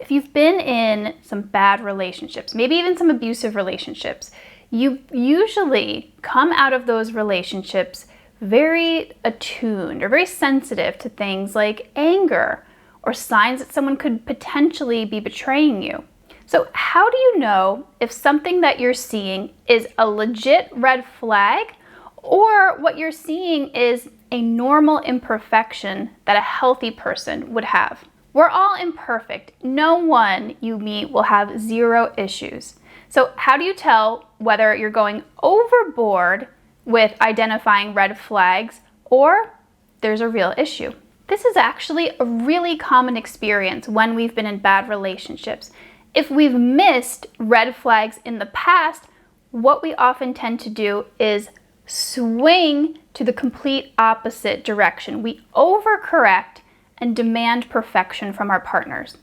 if you've been in some bad relationships, maybe even some abusive relationships, you usually come out of those relationships very attuned or very sensitive to things like anger or signs that someone could potentially be betraying you. So how do you know if something that you're seeing is a legit red flag or what you're seeing is a normal imperfection that a healthy person would have? We're all imperfect. No one you meet will have zero issues. So how do you tell whether you're going overboard with identifying red flags or there's a real issue? This is actually a really common experience when we've been in bad relationships. If we've missed red flags in the past, what we often tend to do is swing to the complete opposite direction. We overcorrect and demand perfection from our partners.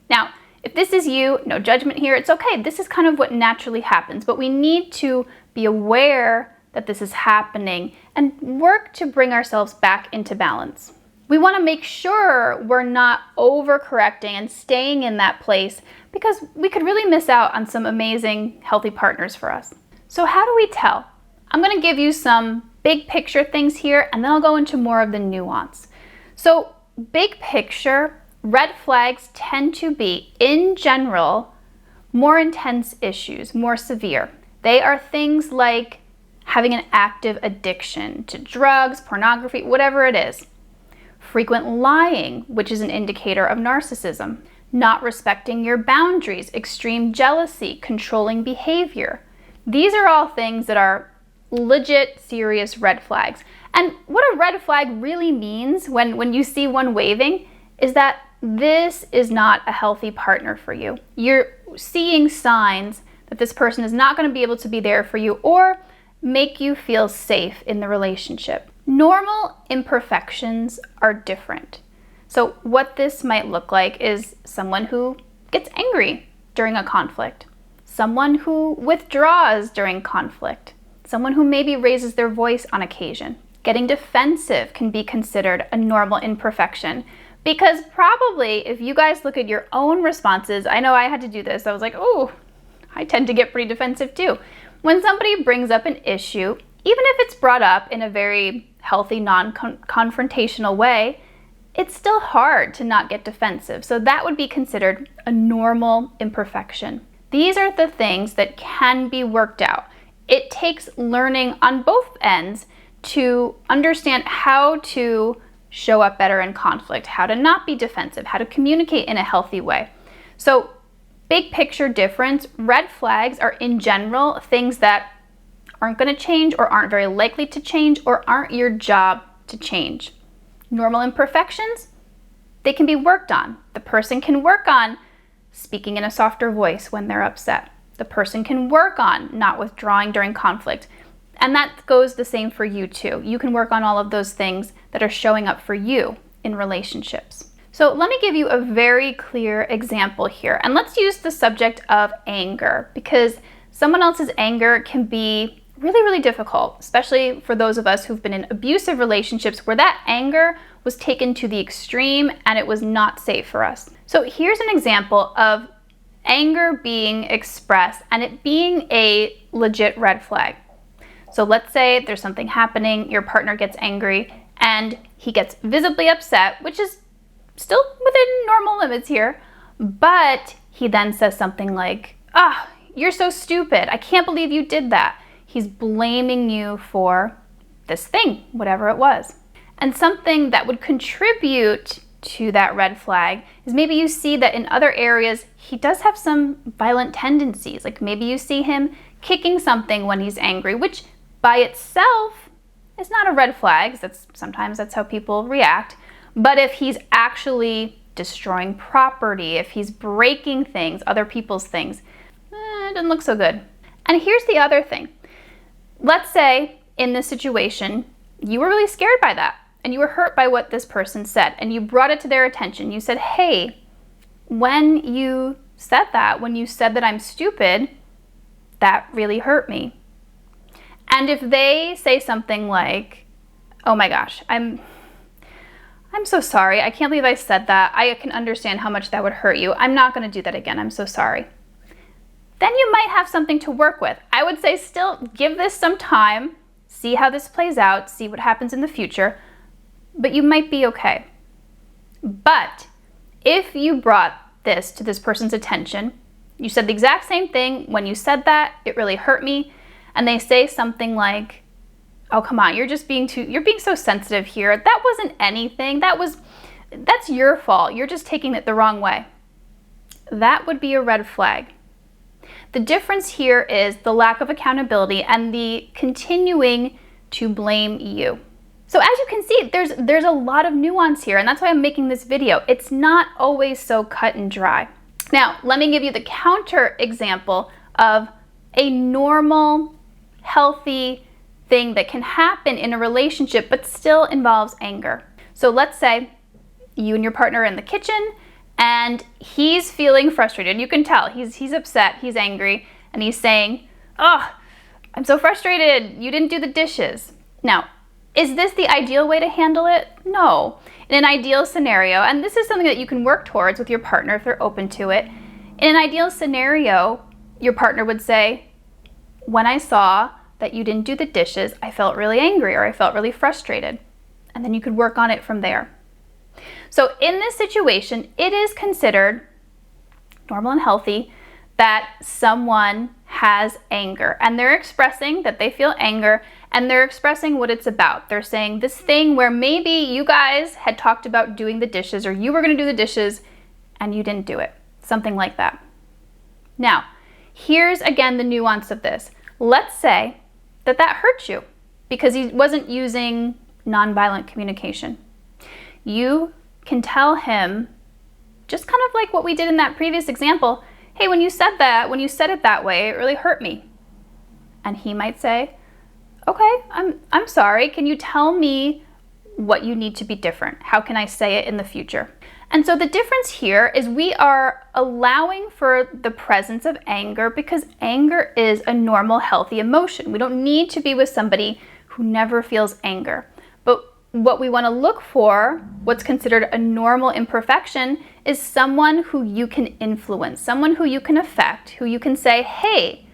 Now, if this is you, no judgment here, it's okay. This is kind of what naturally happens, but we need to be aware that this is happening and work to bring ourselves back into balance. We want to make sure we're not overcorrecting and staying in that place because we could really miss out on some amazing, healthy partners for us. So how do we tell? I'm going to give you some big picture things here, and then I'll go into more of the nuance. So big picture, red flags tend to be, in general, more intense issues, more severe. They are things like having an active addiction to drugs, pornography, whatever it is. Frequent lying, which is an indicator of narcissism. Not respecting your boundaries, extreme jealousy, controlling behavior. These are all things that are legit, serious red flags. And what a red flag really means when you see one waving is that this is not a healthy partner for you. You're seeing signs that this person is not going to be able to be there for you or make you feel safe in the relationship. Normal imperfections are different. So what this might look like is someone who gets angry during a conflict, someone who withdraws during conflict, someone who maybe raises their voice on occasion. Getting defensive can be considered a normal imperfection because probably if you guys look at your own responses, I know I had to do this. I was like, oh, I tend to get pretty defensive too. When somebody brings up an issue, even if it's brought up in a very healthy, non-confrontational way, it's still hard to not get defensive. So that would be considered a normal imperfection. These are the things that can be worked out. It takes learning on both ends to understand how to show up better in conflict, how to not be defensive, how to communicate in a healthy way. So big picture difference, red flags are in general things that aren't going to change or aren't very likely to change or aren't your job to change. Normal imperfections, they can be worked on. The person can work on speaking in a softer voice when they're upset. The person can work on not withdrawing during conflict. And that goes the same for you too. You can work on all of those things that are showing up for you in relationships. So let me give you a very clear example here. And let's use the subject of anger because someone else's anger can be really, really difficult, especially for those of us who've been in abusive relationships where that anger was taken to the extreme and it was not safe for us. So here's an example of anger being expressed and it being a legit red flag. So let's say there's something happening, your partner gets angry and he gets visibly upset, which is still within normal limits here, but he then says something like, you're so stupid. I can't believe you did that. He's blaming you for this thing, whatever it was. And something that would contribute to that red flag is maybe you see that in other areas, he does have some violent tendencies. Like maybe you see him kicking something when he's angry, which by itself is not a red flag. Sometimes that's how people react. But if he's actually destroying property, if he's breaking things, other people's things, it doesn't look so good. And here's the other thing. Let's say in this situation, you were really scared by that and you were hurt by what this person said and you brought it to their attention. You said, hey, when you said that, when you said that I'm stupid, that really hurt me. And if they say something like, oh my gosh, I'm I'm so sorry. I can't believe I said that. I can understand how much that would hurt you. I'm not going to do that again. I'm so sorry. Then you might have something to work with. I would say still give this some time, see how this plays out, see what happens in the future, but you might be okay. But if you brought this to this person's attention, you said the exact same thing. When you said that, it really hurt me, and they say something like, oh, come on, you're being so sensitive here. That wasn't anything. That's your fault. You're just taking it the wrong way. That would be a red flag. The difference here is the lack of accountability and the continuing to blame you. So as you can see, there's a lot of nuance here, and that's why I'm making this video. It's not always so cut and dry. Now, let me give you the counter example of a normal, healthy thing that can happen in a relationship but still involves anger. So let's say you and your partner are in the kitchen and he's feeling frustrated. You can tell he's upset, he's angry, and he's saying, oh, I'm so frustrated, you didn't do the dishes. Now, is this the ideal way to handle it? No. In an ideal scenario, and this is something that you can work towards with your partner if they're open to it, in an ideal scenario, your partner would say, when I saw that you didn't do the dishes, I felt really angry or I felt really frustrated. And then you could work on it from there. So in this situation, it is considered normal and healthy that someone has anger and they're expressing that they feel anger and they're expressing what it's about. They're saying this thing where maybe you guys had talked about doing the dishes or you were going to do the dishes and you didn't do it. Something like that. Now, here's again the nuance of this. Let's say that hurts you because he wasn't using nonviolent communication. You can tell him, just kind of like what we did in that previous example, hey, when you said it that way, it really hurt me. And he might say, okay, I'm sorry. Can you tell me what you need to be different? How can I say it in the future? And so the difference here is we are allowing for the presence of anger because anger is a normal, healthy emotion. We don't need to be with somebody who never feels anger. But what we want to look for, what's considered a normal imperfection, is someone who you can influence, someone who you can affect, who you can say, hey,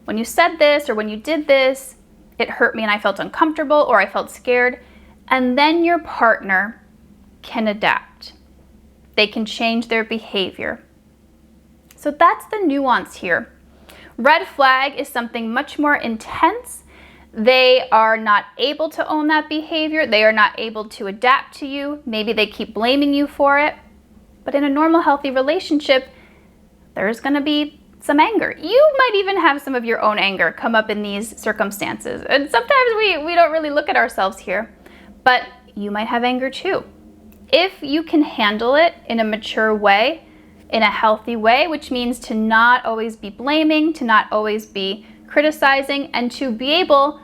when you said this or when you did this, it hurt me and I felt uncomfortable or I felt scared. And then your partner can adapt. They can change their behavior. So that's the nuance here. Red flag is something much more intense. They are not able to own that behavior. They are not able to adapt to you. Maybe they keep blaming you for it. But in a normal, healthy relationship, there's going to be some anger. You might even have some of your own anger come up in these circumstances. And sometimes we don't really look at ourselves here, but you might have anger too. If you can handle it in a mature way, in a healthy way, which means to not always be blaming, to not always be criticizing, and to be able,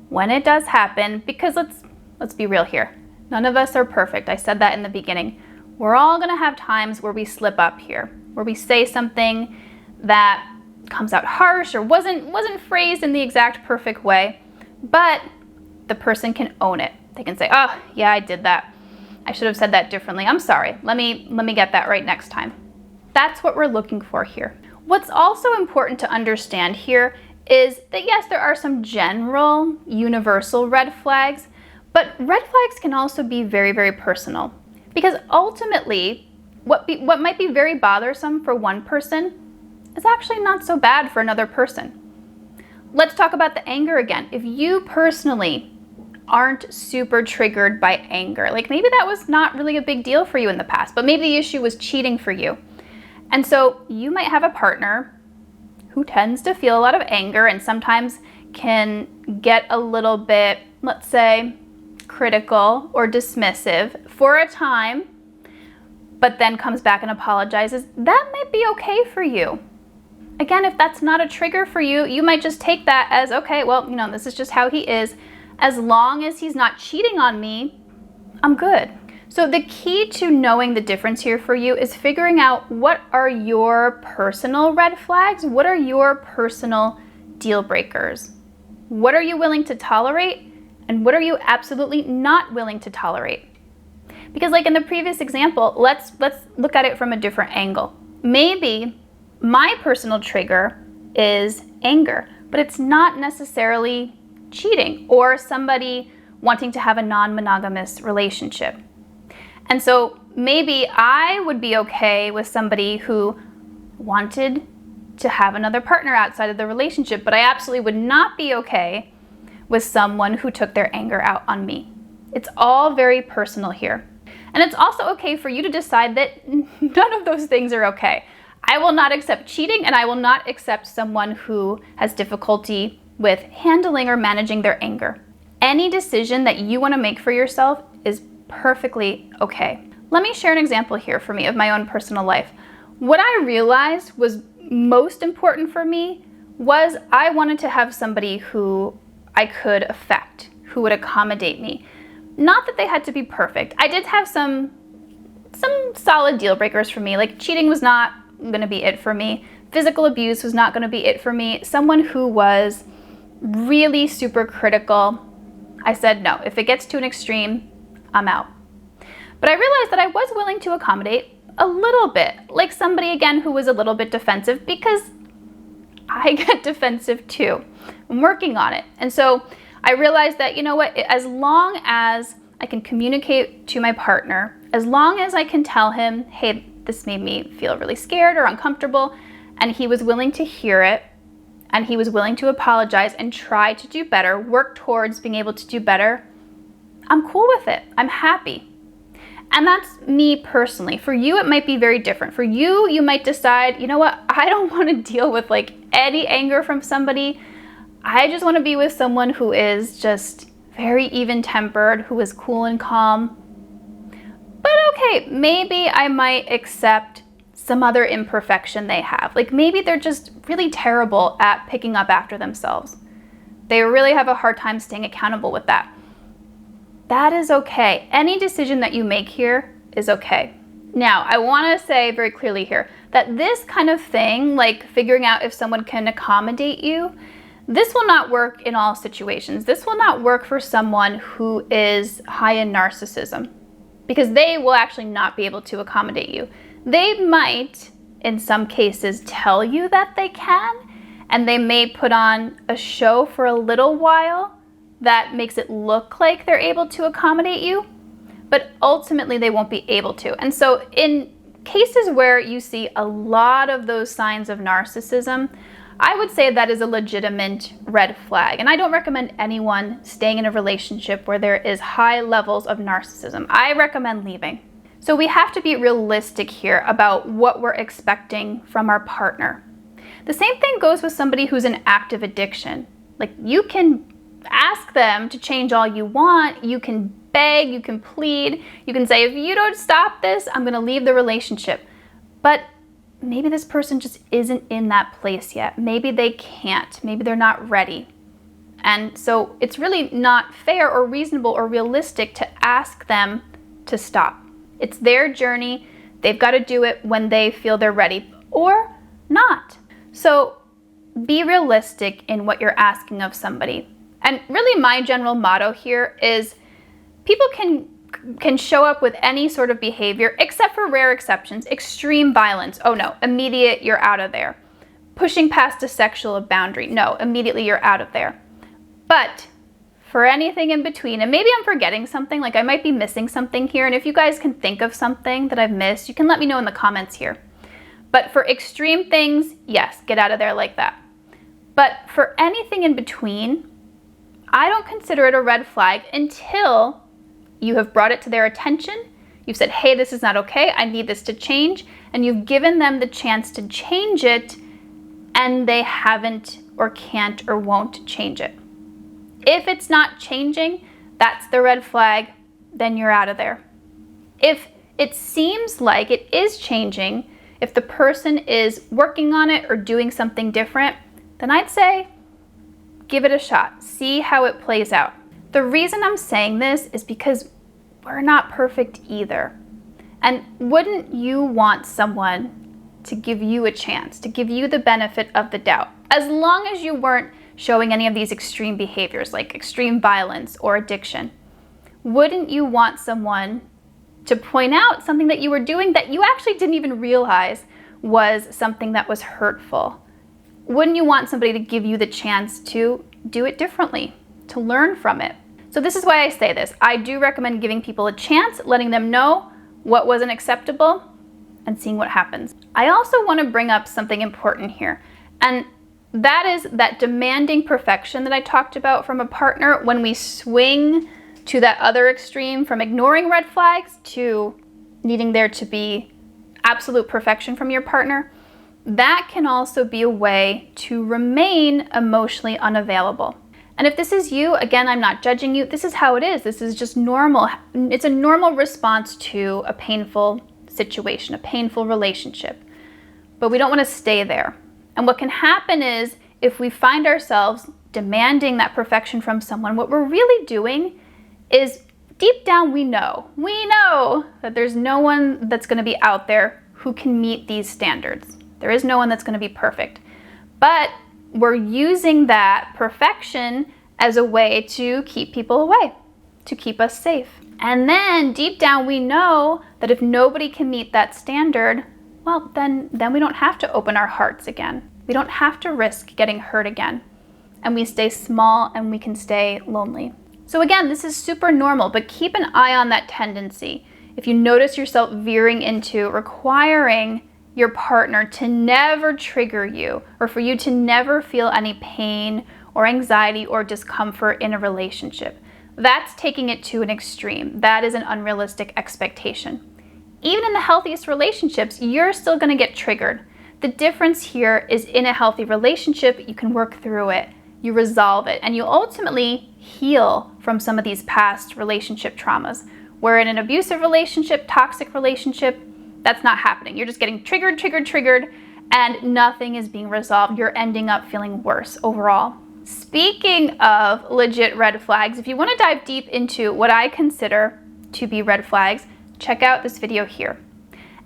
when it does happen, because let's be real here. None of us are perfect. I said that in the beginning. We're all gonna have times where we slip up here, where we say something that comes out harsh or wasn't phrased in the exact perfect way, but the person can own it. They can say, oh, yeah, I did that. I should have said that differently. I'm sorry. Let me get that right next time. That's what we're looking for here. What's also important to understand here is that yes, there are some general, universal red flags, but red flags can also be very, very personal. Because ultimately, what might be very bothersome for one person is actually not so bad for another person. Let's talk about the anger again. If you personally aren't super triggered by anger, like maybe that was not really a big deal for you in the past, but maybe the issue was cheating for you. And so you might have a partner who tends to feel a lot of anger and sometimes can get a little bit, let's say, critical or dismissive for a time, but then comes back and apologizes. That might be okay for you. Again, if that's not a trigger for you, you might just take that as, okay, well, this is just how he is. As long as he's not cheating on me, I'm good. So the key to knowing the difference here for you is figuring out what are your personal red flags, what are your personal deal breakers, what are you willing to tolerate, and what are you absolutely not willing to tolerate. Because like in the previous example, let's look at it from a different angle. Maybe my personal trigger is anger, but it's not necessarily cheating or somebody wanting to have a non-monogamous relationship. And so maybe I would be okay with somebody who wanted to have another partner outside of the relationship, but I absolutely would not be okay with someone who took their anger out on me. It's all very personal here. And it's also okay for you to decide that none of those things are okay. I will not accept cheating, and I will not accept someone who has difficulty with handling or managing their anger. Any decision that you want to make for yourself is perfectly okay. Let me share an example here for me of my own personal life. What I realized was most important for me was I wanted to have somebody who I could affect, who would accommodate me. Not that they had to be perfect. I did have some solid deal breakers for me. Like cheating was not going to be it for me. Physical abuse was not going to be it for me. Someone who was really super critical, I said no. If it gets to an extreme, I'm out. But I realized that I was willing to accommodate a little bit, like somebody again who was a little bit defensive, because I get defensive too. I'm working on it. And so I realized that, you know what, as long as I can communicate to my partner, as long as I can tell him, hey, this made me feel really scared or uncomfortable, and he was willing to hear it, and he was willing to apologize and try to do better, work towards being able to do better, I'm cool with it. I'm happy. And that's me personally. For you, it might be very different. For you, you might decide, you know what, I don't want to deal with like any anger from somebody. I just want to be with someone who is just very even-tempered, who is cool and calm. But okay, maybe I might accept some other imperfection they have. Like maybe they're just really terrible at picking up after themselves. They really have a hard time staying accountable with that. That is okay. Any decision that you make here is okay. Now, I want to say very clearly here that this kind of thing, like figuring out if someone can accommodate you, this will not work in all situations. This will not work for someone who is high in narcissism, because they will actually not be able to accommodate you. They might, in some cases, tell you that they can, and they may put on a show for a little while that makes it look like they're able to accommodate you, but ultimately they won't be able to. And so in cases where you see a lot of those signs of narcissism, I would say that is a legitimate red flag. And I don't recommend anyone staying in a relationship where there is high levels of narcissism. I recommend leaving. So we have to be realistic here about what we're expecting from our partner. The same thing goes with somebody who's in active addiction. Like you can ask them to change all you want, you can beg, you can plead, you can say, if you don't stop this, I'm gonna leave the relationship. But maybe this person just isn't in that place yet. Maybe they can't, maybe they're not ready. And so it's really not fair or reasonable or realistic to ask them to stop. It's their journey. They've got to do it when they feel they're ready or not. So be realistic in what you're asking of somebody. And really my general motto here is people can show up with any sort of behavior except for rare exceptions. Extreme violence. Oh no, immediate, you're out of there. Pushing past a sexual boundary. No, immediately you're out of there. But for anything in between, and maybe I'm forgetting something, like I might be missing something here, and if you guys can think of something that I've missed, you can let me know in the comments here. But for extreme things, yes, get out of there like that. But for anything in between, I don't consider it a red flag until you have brought it to their attention. You've said, hey, this is not okay. I need this to change. And you've given them the chance to change it, and they haven't or can't or won't change it. If it's not changing, that's the red flag, then you're out of there. If it seems like it is changing, if the person is working on it or doing something different, then I'd say give it a shot. See how it plays out. The reason I'm saying this is because we're not perfect either. And wouldn't you want someone to give you a chance, to give you the benefit of the doubt? As long as you weren't showing any of these extreme behaviors like extreme violence or addiction, wouldn't you want someone to point out something that you were doing that you actually didn't even realize was something that was hurtful. Wouldn't you want somebody to give you the chance to do it differently, to learn from it? So this is why I say this. I do recommend giving people a chance, letting them know what wasn't acceptable, and seeing what happens. I also want to bring up something important here, and that is that demanding perfection that I talked about from a partner. When we swing to that other extreme, from ignoring red flags to needing there to be absolute perfection from your partner, that can also be a way to remain emotionally unavailable. And if this is you, again, I'm not judging you. This is how it is. This is just normal. It's a normal response to a painful situation, a painful relationship. But we don't want to stay there. And what can happen is, if we find ourselves demanding that perfection from someone, what we're really doing is, deep down, we know that there's no one that's going to be out there who can meet these standards. There is no one that's going to be perfect. But we're using that perfection as a way to keep people away, to keep us safe. And then deep down, we know that if nobody can meet that standard, well, then we don't have to open our hearts again. We don't have to risk getting hurt again. And we stay small and we can stay lonely. So again, this is super normal, but keep an eye on that tendency. If you notice yourself veering into requiring your partner to never trigger you, or for you to never feel any pain or anxiety or discomfort in a relationship, that's taking it to an extreme. That is an unrealistic expectation. Even in the healthiest relationships, you're still going to get triggered. The difference here is, in a healthy relationship, you can work through it, you resolve it, and you ultimately heal from some of these past relationship traumas. Where in an abusive relationship, toxic relationship, that's not happening. You're just getting triggered, and nothing is being resolved. You're ending up feeling worse overall. Speaking of legit red flags, if you want to dive deep into what I consider to be red flags, check out this video here.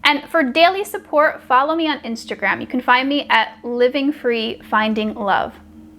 And for daily support, follow me on Instagram. You can find me at Living Free Finding Love.